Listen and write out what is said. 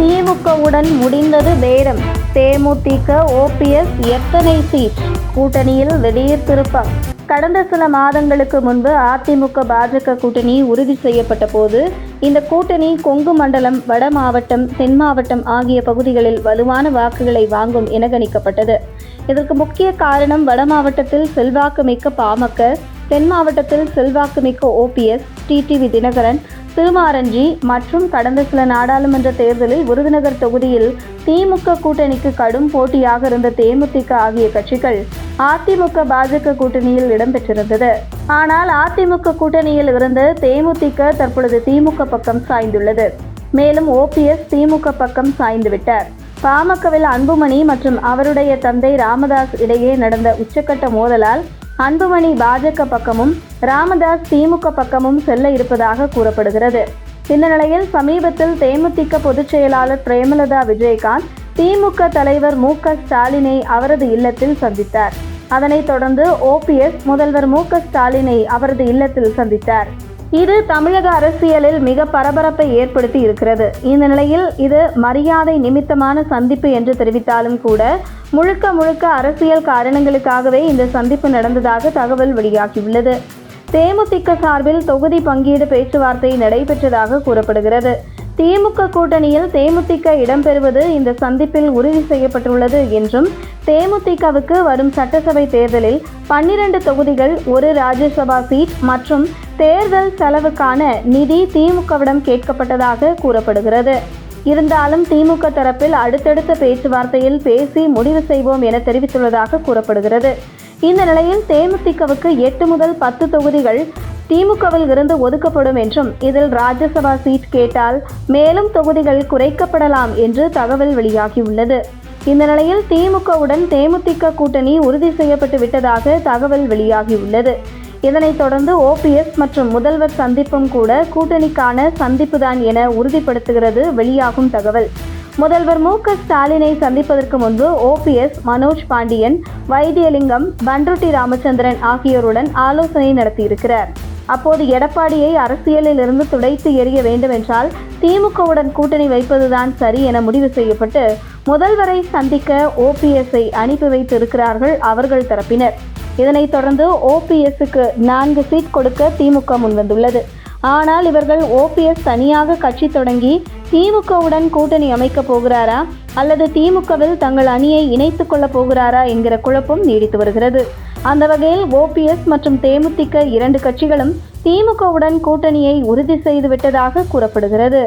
திமுகவுடன் முடிந்தது பேரம். தேமுதிக ஓபிஎஸ் எத்தனை சீட்? கூட்டணியில் திடீர் திருப்பம். கடந்த சில மாதங்களுக்கு முன்பு அதிமுக பாஜக கூட்டணி உறுதி செய்யப்பட்ட போது இந்த கூட்டணி கொங்கு மண்டலம், வட மாவட்டம், தென் மாவட்டம் ஆகிய பகுதிகளில் வலுவான வாக்குகளை வாங்கும் என கணிக்கப்பட்டது. இதற்கு முக்கிய காரணம் வட மாவட்டத்தில் செல்வாக்கு மிக்க பாமக, தென் மாவட்டத்தில் செல்வாக்கு மிக்க ஓபிஎஸ், டிடிவி தினகரன், திருமாரஞ்சி மற்றும் கடந்த சில நாடாளுமன்ற தேர்தலில் விருதுநகர் தொகுதியில் திமுக கூட்டணிக்கு கடும் போட்டியாக இருந்த தேமுதிக ஆகிய கட்சிகள் அதிமுக பாஜக கூட்டணியில் இடம்பெற்றிருந்தது. ஆனால் அதிமுக கூட்டணியில் இருந்த தேமுதிக தற்பொழுது திமுக பக்கம் சாய்ந்துள்ளது. மேலும் ஓபிஎஸ் திமுக பக்கம் சாய்ந்துவிட்டார். பாமகவில் அன்புமணி மற்றும் அவருடைய தந்தை ராமதாஸ் இடையே நடந்த உச்சக்கட்ட மோதலால் அன்புமணி பாஜக பக்கமும் ராமதாஸ் திமுக பக்கமும் செல்ல இருப்பதாக கூறப்படுகிறது. இந்த நிலையில் சமீபத்தில் தேமுதிக பொதுச் செயலாளர் பிரேமலதா விஜயகாந்த் திமுக தலைவர் மு.க.ஸ்டாலினை அவரது இல்லத்தில் சந்தித்தார். அதனைத் தொடர்ந்து ஓபிஎஸ் முதல்வர் மு.க.ஸ்டாலினை அவரது இல்லத்தில் சந்தித்தார். இது தமிழக அரசியலில் மிக பரபரப்பை ஏற்படுத்தி இருக்கிறது. இந்த நிலையில் இது மரியாதை நிமித்தமான சந்திப்பு என்று தெரிவித்தாலும் கூட முழுக்க அரசியல் காரணங்களுக்காகவே இந்த சந்திப்பு நடந்ததாக தகவல் வெளியாகியுள்ளது. தேமுதிக சார்பில் தொகுதி பங்கீடு பேச்சுவார்த்தை நடைபெற்றதாக கூறப்படுகிறது. திமுக கூட்டணியில் தேமுதிக இடம்பெறுவது இந்த சந்திப்பில் உறுதி செய்யப்பட்டுள்ளது என்றும், தேமுதிகவுக்கு வரும் சட்டசபை தேர்தலில் 12 தொகுதிகள், 1 ராஜ்யசபா சீட் மற்றும் தேர்தல் செலவுக்கான நிதி திமுகவிடம் கேட்கப்பட்டதாக கூறப்படுகிறது. இருந்தாலும் திமுக தரப்பில் அடுத்தடுத்த பேச்சுவார்த்தையில் பேசி முடிவு செய்வோம் என தெரிவித்துள்ளதாக கூறப்படுகிறது. இந்த நிலையில் தேமுதிகவுக்கு 8 முதல் 10 தொகுதிகள் திமுகவில் இருந்து ஒதுக்கப்படும் என்றும், இதில் ராஜ்யசபா சீட் கேட்டால் மேலும் தொகுதிகள் குறைக்கப்படலாம் என்று தகவல் வெளியாகியுள்ளது. இந்த நிலையில் திமுகவுடன் தேமுதிக கூட்டணி உறுதி செய்யப்பட்டு விட்டதாக தகவல் வெளியாகியுள்ளது. இதனைத் தொடர்ந்து ஓபிஎஸ் மற்றும் முதல்வர் சந்திப்பும் கூட கூட்டணிக்கான சந்திப்புதான் என உறுதிப்படுத்துகிறது வெளியாகும் தகவல். முதல்வர் மு.க.ஸ்டாலினை சந்திப்பதற்கு முன்பு ஓபிஎஸ் மனோஜ் பாண்டியன், வைத்தியலிங்கம், பண்ருட்டி ராமச்சந்திரன் ஆகியோருடன் ஆலோசனை நடத்தியிருக்கிறார். அப்போது எடப்பாடியை அரசியலில் இருந்து துடைத்து எறிய வேண்டுமென்றால் திமுகவுடன் கூட்டணி வைப்பதுதான் சரி என முடிவு செய்யப்பட்டு முதல்வரை சந்திக்க ஓபிஎஸ்ஐ அனுப்பி வைத்திருக்கிறார்கள் அவர்கள் தரப்பினர். இதனைத் தொடர்ந்து ஓபிஎஸ்க்கு 4 சீட் கொடுக்க திமுக முன்வந்துள்ளது. ஆனால் இவர்கள் ஓபிஎஸ் தனியாக கட்சி தொடங்கி திமுகவுடன் கூட்டணி அமைக்கப் போகிறாரா அல்லது திமுகவில் தங்கள் அணியை இணைத்துக் கொள்ளப் போகிறாரா என்கிற குழப்பம் நீடித்து வருகிறது. அந்த வகையில் ஓபிஎஸ் மற்றும் தேமுதிக 2 கட்சிகளும் திமுகவுடன் கூட்டணியை உறுதி செய்து விட்டதாக கூறப்படுகிறது.